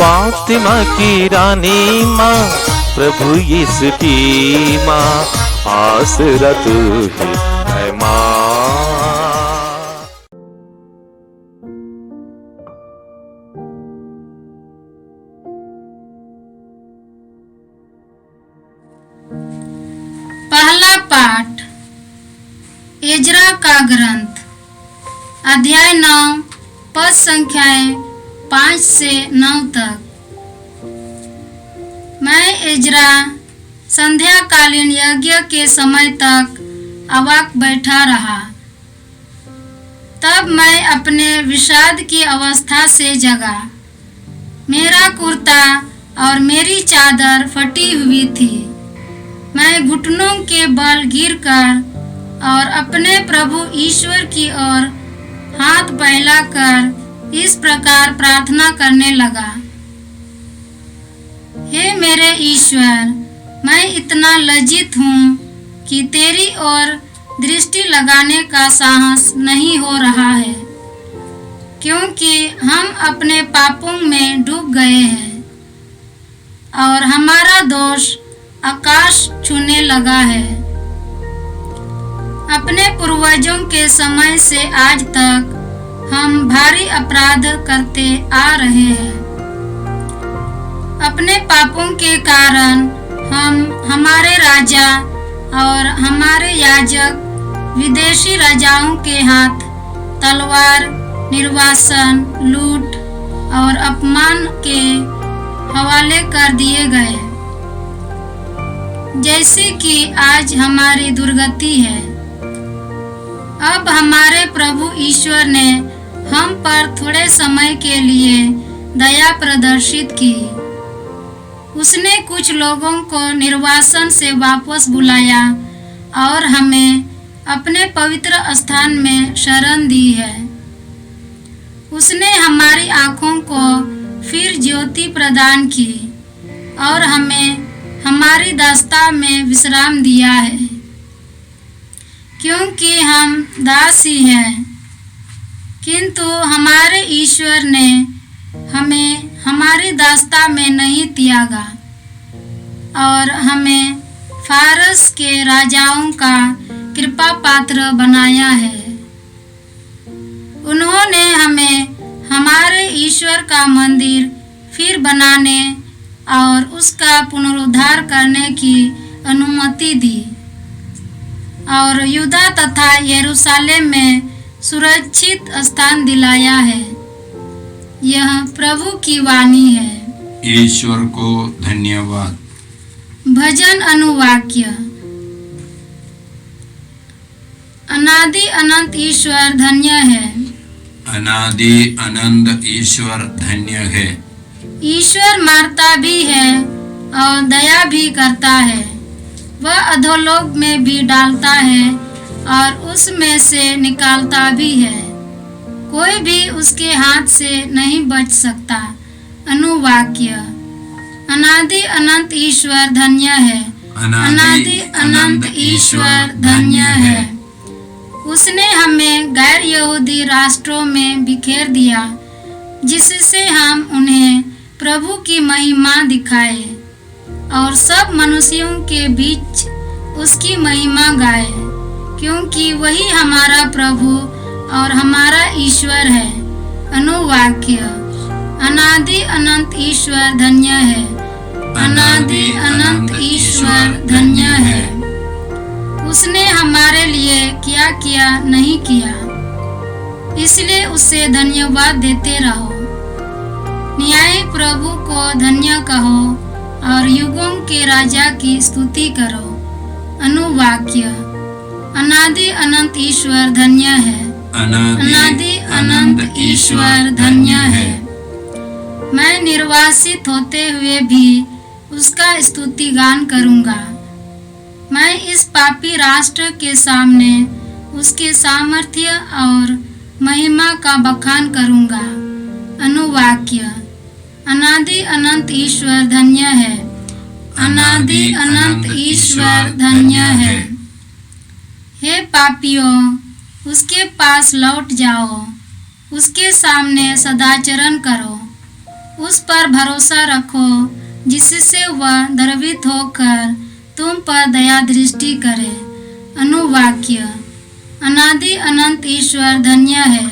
फातिमा की रानी माँ, प्रभु यीशु की माँ, आसरा तू ही है माँ। पहला पाठ एजरा का ग्रंथ, अध्याय 9, पद संख्याएं 5 से 9 तक। मैं एजरा संध्याकालीन यज्ञ के समय तक अवाक बैठा रहा। तब मैं अपने विषाद की अवस्था से जगा। मेरा कुर्ता और मेरी चादर फटी हुई थी। मैं घुटनों के बल गिरकर और अपने प्रभु ईश्वर की ओर हाथ फैलाकर इस प्रकार प्रार्थना करने लगा। हे मेरे ईश्वर, मैं इतना लज्जित हूँ कि तेरी ओर दृष्टि लगाने का साहस नहीं हो रहा है, क्योंकि हम अपने पापों में डूब गए हैं और हमारा दोष आकाश छूने लगा है। अपने पूर्वजों के समय से आज तक हम भारी अपराध करते आ रहे हैं। अपने पापों के कारण हम हमारे राजा और हमारे याजक विदेशी राजाओं के हाथ तलवार, निर्वासन, लूट और अपमान के हवाले कर दिए गए, जैसे कि आज हमारी दुर्गति है। अब हमारे प्रभु ईश्वर ने हम पर थोड़े समय के लिए दया प्रदर्शित की। उसने कुछ लोगों को निर्वासन से वापस बुलाया और हमें अपने पवित्र स्थान में शरण दी है। उसने हमारी आँखों को फिर ज्योति प्रदान की और हमें हमारी दास्ता में विश्राम दिया है, क्योंकि हम दास ही हैं। किंतु हमारे ईश्वर ने हमें हमारी दास्ता में नहीं त्यागा और हमें फारस के राजाओं का कृपा पात्र बनाया है। उन्होंने हमें हमारे ईश्वर का मंदिर फिर बनाने और उसका पुनरुद्धार करने की अनुमति दी और यूदा तथा यरूशलेम में सुरक्षित स्थान दिलाया है। यह प्रभु की वाणी है। ईश्वर को धन्यवाद। भजन अनुवाक्य। अनादि अनंत ईश्वर धन्य है। अनादि अनंत ईश्वर धन्य है। ईश्वर मारता भी है और दया भी करता है। वह अधोलोक में भी डालता है और उसमें से निकालता भी है। कोई भी उसके हाथ से नहीं बच सकता। अनुवाक्य। अनादि अनंत ईश्वर धन्य है। अनादि अनंत ईश्वर धन्य है। उसने हमें गैर यहूदी राष्ट्रों में बिखेर दिया, जिससे हम उन्हें प्रभु की महिमा दिखाए और सब मनुष्यों के बीच उसकी महिमा गाए, क्योंकि वही हमारा प्रभु और हमारा ईश्वर है। अनुवाक्य। अनादि अनंत ईश्वर धन्य है। अनादि अनंत ईश्वर धन्य है। उसने हमारे लिए क्या किया नहीं किया, इसलिए उसे धन्यवाद देते रहो। न्यायी प्रभु को धन्य कहो और युगों के राजा की स्तुति करो। अनुवाक्य। अनादि अनंत ईश्वर धन्य है। अनादि अनंत ईश्वर धन्य है। मैं निर्वासित होते हुए भी उसका स्तुति गान करूंगा। मैं इस पापी राष्ट्र के सामने उसके सामर्थ्य और महिमा का बखान करूंगा। अनुवाक्य। अनादि अनंत ईश्वर धन्य है। अनादि अनंत ईश्वर धन्य है। हे पापियों, उसके पास लौट जाओ, उसके सामने सदाचरण करो। उस पर भरोसा रखो जिससे वह द्रवित होकर तुम पर दया दृष्टि करे। अनुवाक्य। अनादि अनंत ईश्वर धन्य है।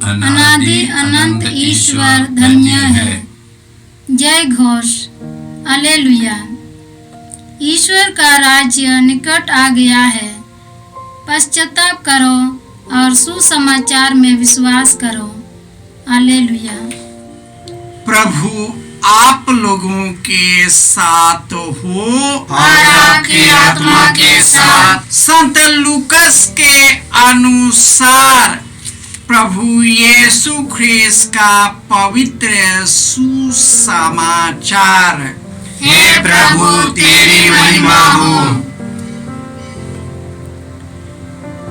अनादि अनंत ईश्वर धन्य है। जय घोष। हालेलुया। ईश्वर का राज्य निकट आ गया है। पश्चाताप करो और सुसमाचार में विश्वास करो। हालेलुया। प्रभु आप लोगों के साथ हो और आपकी आत्मा के साथ। संत लूकस के अनुसार प्रभु यीशु ख्रिस्त का पवित्र सुसमाचार। हे प्रभु तेरी महिमा हो।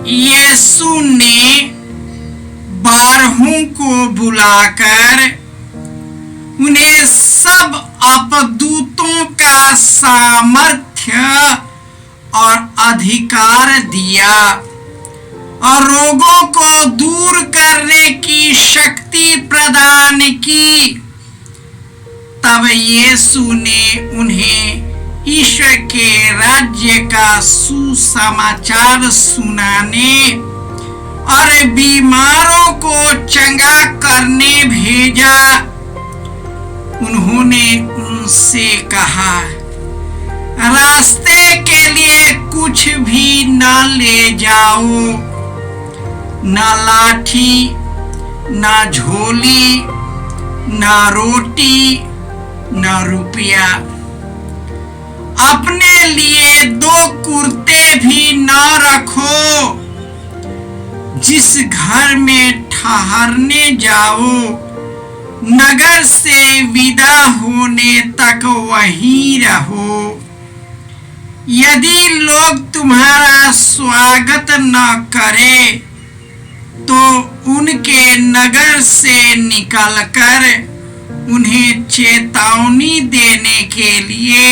यीशु ने 12 को बुलाकर उन्हें सब अपदूतों का सामर्थ्य और अधिकार दिया और रोगों को दूर करने की शक्ति प्रदान की। तब यीशु ने उन्हें ईश्वर के राज्य का सुसमाचार सुनाने और बीमारों को चंगा करने भेजा। उन्होंने उनसे कहा, रास्ते के लिए कुछ भी न ले जाओ, न लाठी, न झोली, न रोटी, न रुपया। अपने लिए 2 कुर्ते भी न रखो। जिस घर में ठहरने जाओ, नगर से विदा होने तक वहीं रहो। यदि लोग तुम्हारा स्वागत न करें, तो उनके नगर से निकलकर उन्हें चेतावनी देने के लिए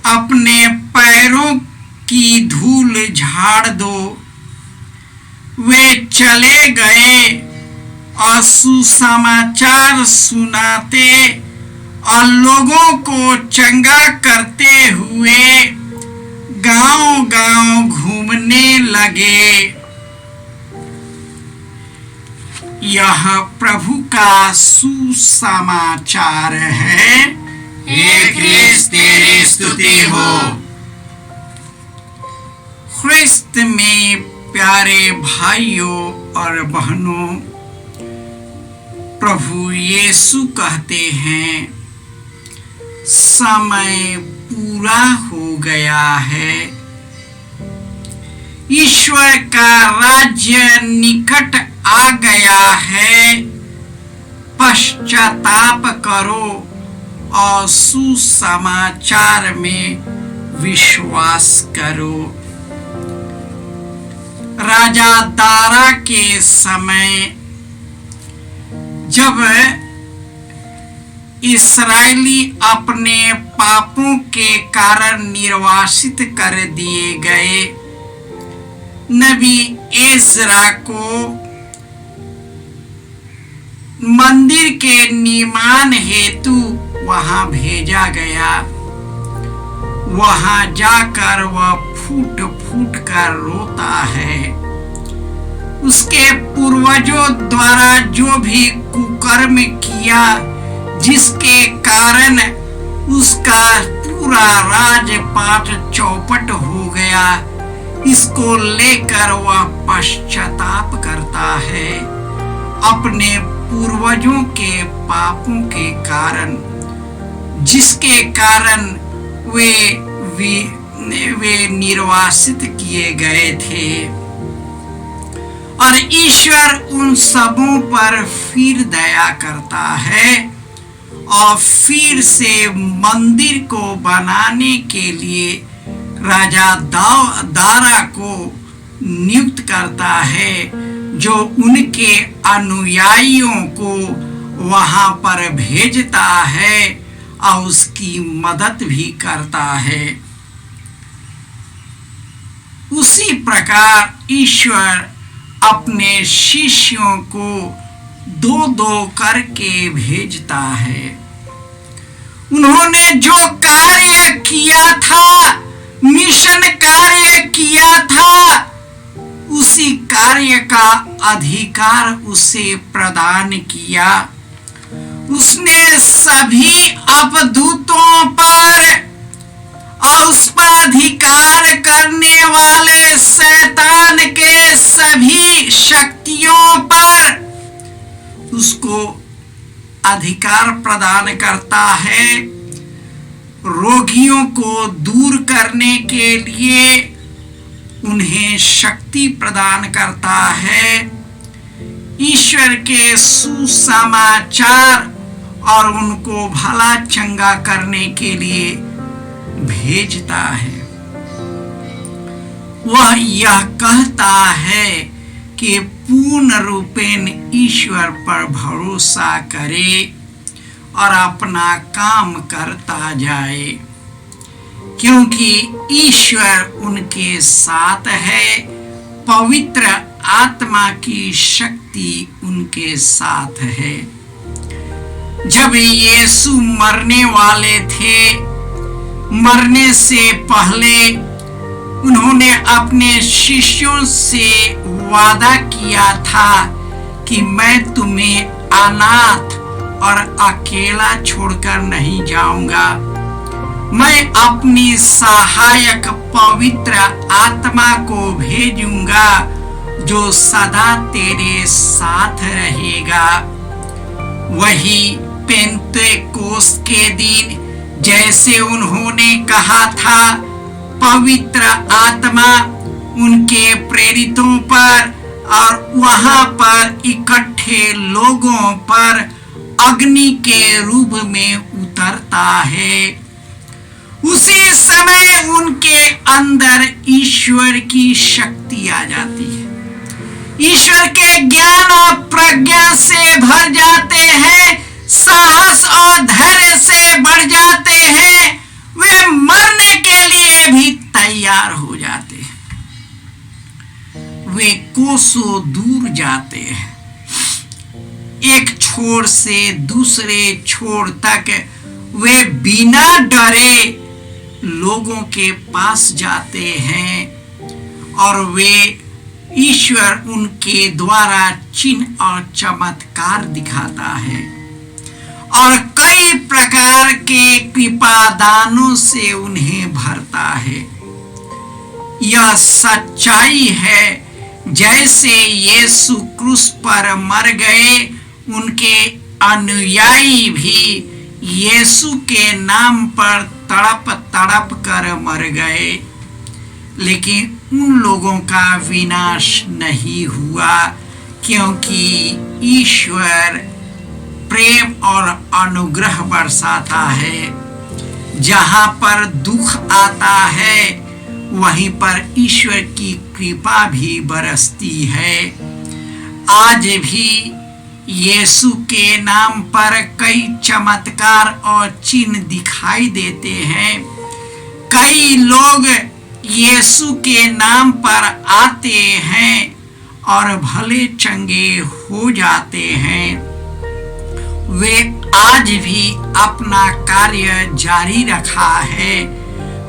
अपने पैरों की धूल झाड़ दो। वे चले गए और सुसमाचार सुनाते और लोगों को चंगा करते हुए गांव-गांव घूमने लगे। यह प्रभु का सुसमाचार है। हे ख्रिस्त तेरी स्तुति हो। ख्रिस्त में प्यारे भाइयों और बहनों, प्रभु यीशु कहते हैं, समय पूरा हो गया है। ईश्वर का राज्य निकट आ गया है। पश्चाताप करो और सुसमाचार में विश्वास करो। राजा दारा के समय जब इस्राएली अपने पापों के कारण निर्वासित कर दिए गए, नबी एजरा को मंदिर के निर्माण हेतु वहां भेजा गया। वहां जाकर वह फूट फूट कर रोता है। उसके पूर्वजों द्वारा जो भी कुकर्म किया, जिसके कारण उसका पूरा राजपाट चौपट हो गया, इसको लेकर वह पश्चाताप करता है। अपने पूर्वजों के पापों के कारण, जिसके कारण वे निर्वासित किए गए थे, और ईश्वर उन सबों पर फिर दया करता है और फिर से मंदिर को बनाने के लिए राजा दारा को नियुक्त करता है, जो उनके अनुयायियों को वहां पर भेजता है और उसकी मदद भी करता है। उसी प्रकार ईश्वर अपने शिष्यों को दो दो करके भेजता है। उन्होंने जो कार्य किया था, मिशन कार्य किया था, उसी कार्य का अधिकार उसे प्रदान किया। उसने सभी अपदूतों पर और उस पर अधिकार करने वाले शैतान के सभी शक्तियों पर उसको अधिकार प्रदान करता है। रोगियों को दूर करने के लिए उन्हें शक्ति प्रदान करता है। ईश्वर के सुसमाचार और उनको भला चंगा करने के लिए भेजता है। वह यह कहता है कि पूर्ण रूपेण ईश्वर पर भरोसा करे और अपना काम करता जाए, क्योंकि ईश्वर उनके साथ है। पवित्र आत्मा की शक्ति उनके साथ है। जब यीशु मरने वाले थे, मरने से पहले उन्होंने अपने शिष्यों से वादा किया था कि मैं तुम्हें अनाथ और अकेला छोड़कर नहीं जाऊंगा। मैं अपनी सहायक पवित्र आत्मा को भेजूंगा जो सदा तेरे साथ रहेगा। वही पेंतेकोस्त के दिन जैसे उन्होंने कहा था, पवित्र आत्मा उनके प्रेरितों पर और वहां पर इकट्ठे लोगों पर अग्नि के रूप में उतरता है। उसी समय उनके अंदर ईश्वर की शक्ति आ जाती है। ईश्वर के ज्ञान और प्रज्ञा से भर जाते हैं, साहस और धैर्य से बढ़ जाते हैं। वे मरने के लिए भी तैयार हो जाते हैं। वे कोसों दूर जाते हैं, एक छोर से दूसरे छोर तक वे बिना डरे लोगों के पास जाते हैं और वे ईश्वर उनके द्वारा चिन्ह और चमत्कार दिखाता है और कई प्रकार के कृपादानों से उन्हें भरता है। यह सच्चाई है। जैसे यीशु क्रूस पर मर गए, उनके अनुयायी भी यीशु के नाम पर तड़प तड़प कर मर गए, लेकिन उन लोगों का विनाश नहीं हुआ, क्योंकि ईश्वर प्रेम और अनुग्रह बरसाता है। जहां पर दुख आता है, वहीं पर ईश्वर की कृपा भी बरसती है। आज भी यीशु के नाम पर कई चमत्कार और चिन्ह दिखाई देते हैं। कई लोग यीशु के नाम पर आते हैं और भले चंगे हो जाते हैं। वे आज भी अपना कार्य जारी रखा है।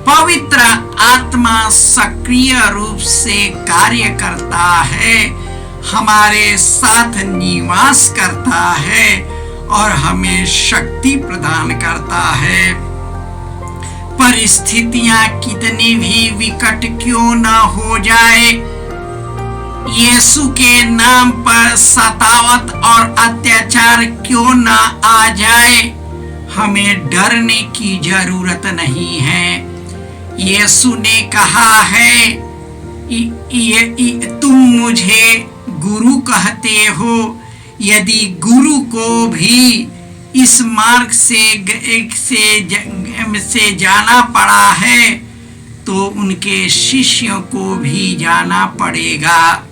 पवित्र आत्मा सक्रिय रूप से कार्य करता है, हमारे साथ निवास करता है और हमें शक्ति प्रदान करता है। परिस्थितियां कितनी भी विकट क्यों न हो जाए, यीशु के नाम पर सतावत और अत्याचार क्यों न आ जाए, हमें डरने की जरूरत नहीं है। यीशु ने कहा है, तुम मुझे गुरु कहते हो, यदि गुरु को भी इस मार्ग से जाना पड़ा है, तो उनके शिष्यों को भी जाना पड़ेगा।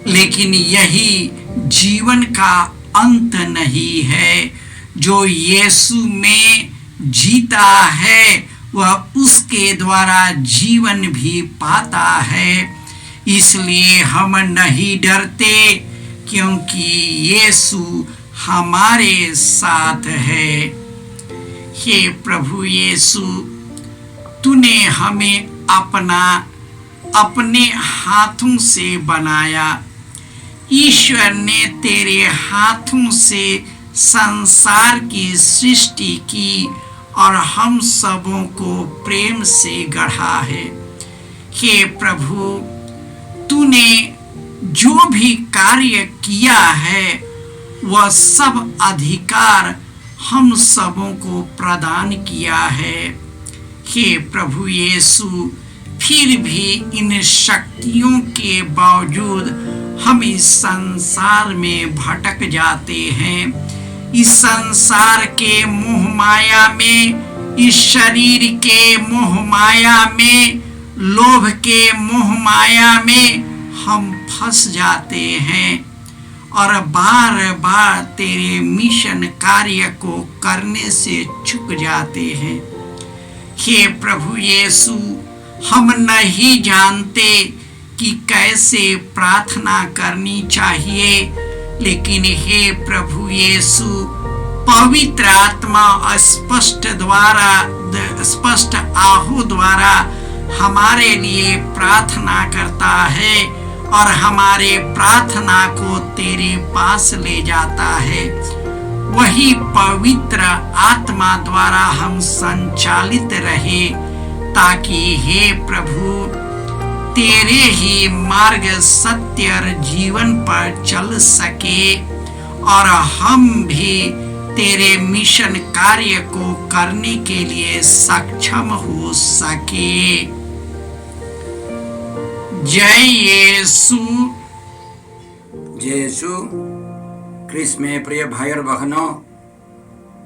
लेकिन यही जीवन का अंत नहीं है। जो यीशु में जीता है, वह उसके द्वारा जीवन भी पाता है। इसलिए हम नहीं डरते, क्योंकि यीशु हमारे साथ है। हे प्रभु यीशु, तूने हमें अपने हाथों से बनाया। ईश्वर ने तेरे हाथों से संसार की सृष्टि की और हम सबों को प्रेम से गढ़ा है। हे प्रभु, तूने जो भी कार्य किया है वह सब अधिकार हम सबों को प्रदान किया है। हे प्रभु यीशु, फिर भी इन शक्तियों के बावजूद हम इस संसार में भटक जाते हैं। इस संसार के मोह माया में, इस शरीर के मोह माया में, लोभ के मोह माया में हम फंस जाते हैं और बार बार तेरे मिशन कार्य को करने से चूक जाते हैं। हे प्रभु यीशु, हम नहीं जानते कि कैसे प्रार्थना करनी चाहिए, लेकिन हे प्रभु यीशु, पवित्र आत्मा स्पष्ट आहू द्वारा हमारे लिए प्रार्थना करता है और हमारे प्रार्थना को तेरे पास ले जाता है। वही पवित्र आत्मा द्वारा हम संचालित रहे, ताकि हे प्रभु तेरे ही मार्ग, सत्य और जीवन पर चल सके और हम भी तेरे मिशन कार्य को करने के लिए सक्षम हो सके। जय यीशु। जय यीशु क्रिस्त में प्रिय भाई और बहनों,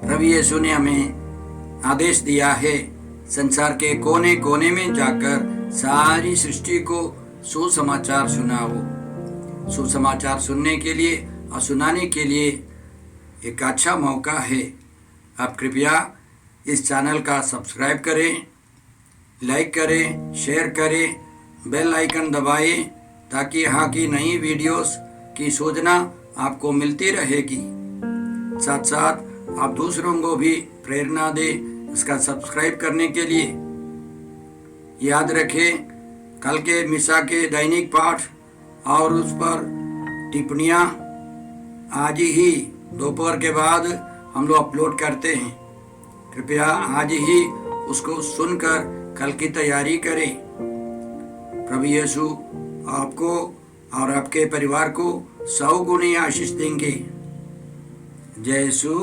प्रभु यीशु ने हमें आदेश दिया है संसार के कोने कोने में जाकर सारी सृष्टि को सुसमाचार सुनाओ। सुसमाचार सुनने के लिए और सुनाने के लिए एक अच्छा मौका है। आप कृपया इस चैनल का सब्सक्राइब करें, लाइक करें, शेयर करें, बेल आइकन दबाएं, ताकि यहाँ की नई वीडियोस की सूचना आपको मिलती रहेगी। साथ साथ आप दूसरों को भी प्रेरणा दें इसका सब्सक्राइब करने के लिए। याद रखें, कल के मिसा के दैनिक पाठ और उस पर टिप्पणियाँ आज ही दोपहर के बाद हम लोग अपलोड करते हैं। कृपया आज ही उसको सुनकर कल की तैयारी करें। प्रभु यीशु आपको और आपके परिवार को 100 गुनी आशीष देंगे। जय यीशु।